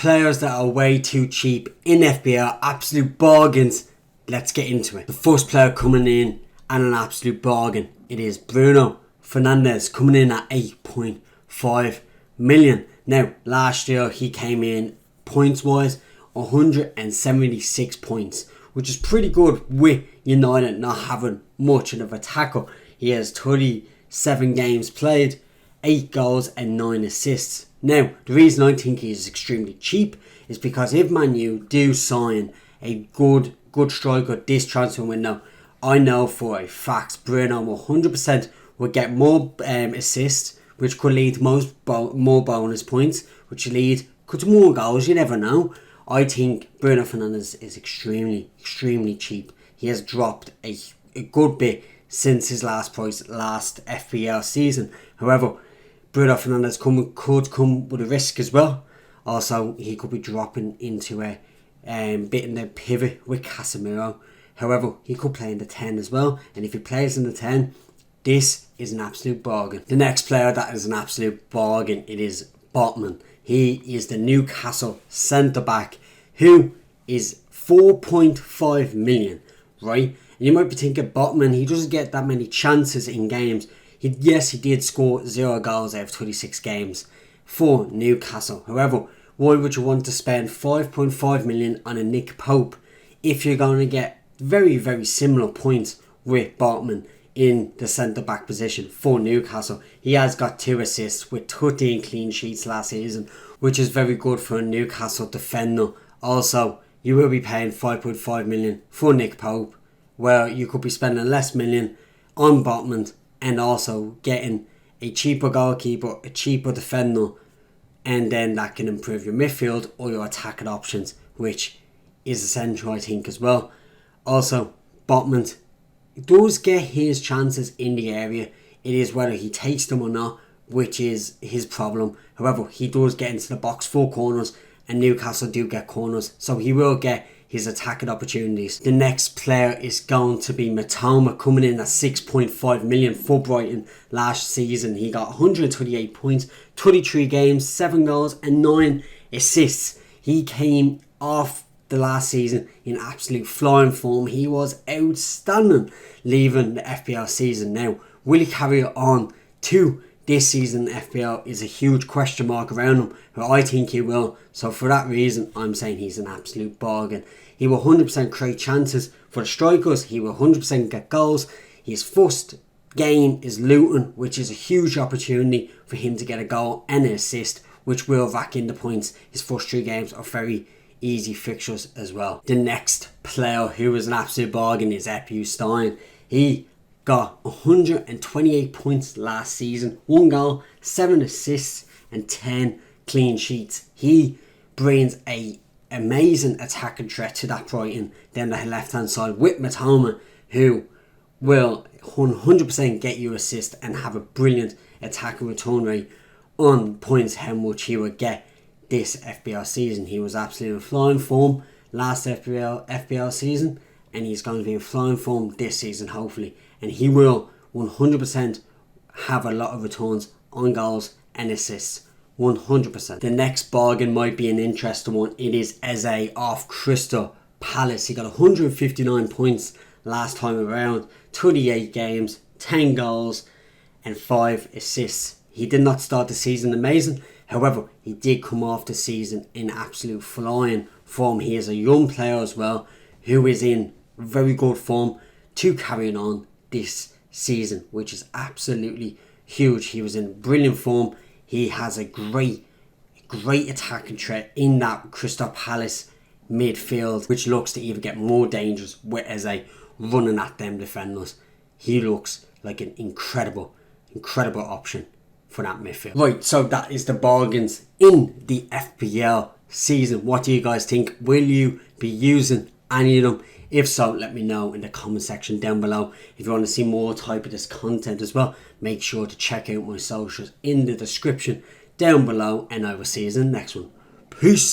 players that are way too cheap in FPL, absolute bargains. Let's get into it. The first player coming in at an absolute bargain, it is Bruno Fernandes, coming in at 8.5 million. Now, last year he came in points wise 176 points, which is pretty good with United not having much of a tackle. He has 37 games played, 8 goals and 9 assists. Now, the reason I think he is extremely cheap is because if Man U do sign a good striker this transfer window, I know for a fact Bruno 100% will get more assists, which could lead to more bonus points, which lead to more goals. You never know. I think Bruno Fernandes is extremely cheap. He has dropped a good bit since his last price last FPL season. However, Bruno Fernandes could come with a risk as well. Also, he could be dropping into a bit in the pivot with Casemiro. However, he could play in the 10 as well. And if he plays in the 10, this is an absolute bargain. The next player that is an absolute bargain, it is Botman. He is the Newcastle centre-back who is 4.5 million, right? And you might be thinking, Botman, he doesn't get that many chances in games. Yes, he did score 0 goals out of 26 games for Newcastle. However, why would you want to spend 5.5 million on a Nick Pope if you're going to get very similar points with Botman in the centre-back position for Newcastle? He has got 2 assists with 13 clean sheets last season, which is very good for a Newcastle defender. Also, you will be paying 5.5 million for Nick Pope, where you could be spending less million on Botman and also getting a cheaper goalkeeper, a cheaper defender, and then that can improve your midfield or your attacking options, which is essential, I think, as well. Also, Botman does get his chances in the area. It is whether he takes them or not, which is his problem. However, he does get into the box 4 corners, and Newcastle do get corners, so he will get his attacking opportunities. The next player is going to be Mitoma, coming in at 6.5 million for Brighton last season. He got 128 points, 23 games, 7 goals and 9 assists. He came off the last season in absolute flying form. He was outstanding leaving the FPL season. Now, will he carry on to this season? FPL is a huge question mark around him, but I think he will. So for that reason, I'm saying he's an absolute bargain. He will 100% create chances for the strikers. He will 100% get goals. His first game is Luton, which is a huge opportunity for him to get a goal and an assist, which will rack in the points. His first 3 games are very easy fixtures as well. The next player who is an absolute bargain is Epu Stein. He got 128 points last season, 1 goal, 7 assists and 10 clean sheets. He brings a amazing attacking threat to that Brighton down the left hand side with Mitoma, who will 100% get you assist and have a brilliant attacking return rate on points how much he would get this FPL season. He was absolutely in flying form last FPL season, and he's going to be in flying form this season hopefully, and he will 100% have a lot of returns on goals and assists. 100%. The next bargain might be an interesting one. It is Eze off Crystal Palace. He got 159 points last time around, 28 games, 10 goals and 5 assists. He did not start the season amazing. However, he did come off the season in absolute flying form. He is a young player as well, who is in very good form to carry on this season, which is absolutely huge. He was in brilliant form. He has a great attacking threat in that Crystal Palace midfield, which looks to even get more dangerous with Eze running at them defenders. He looks like an incredible option for that midfield. Right, so that is the bargains in the FPL season. What do you guys think? Will you be using any of them? If so, let me know in the comment section down below. If you want to see more type of this content as well, make sure to check out my socials in the description down below, and I will see you in the next one. Peace.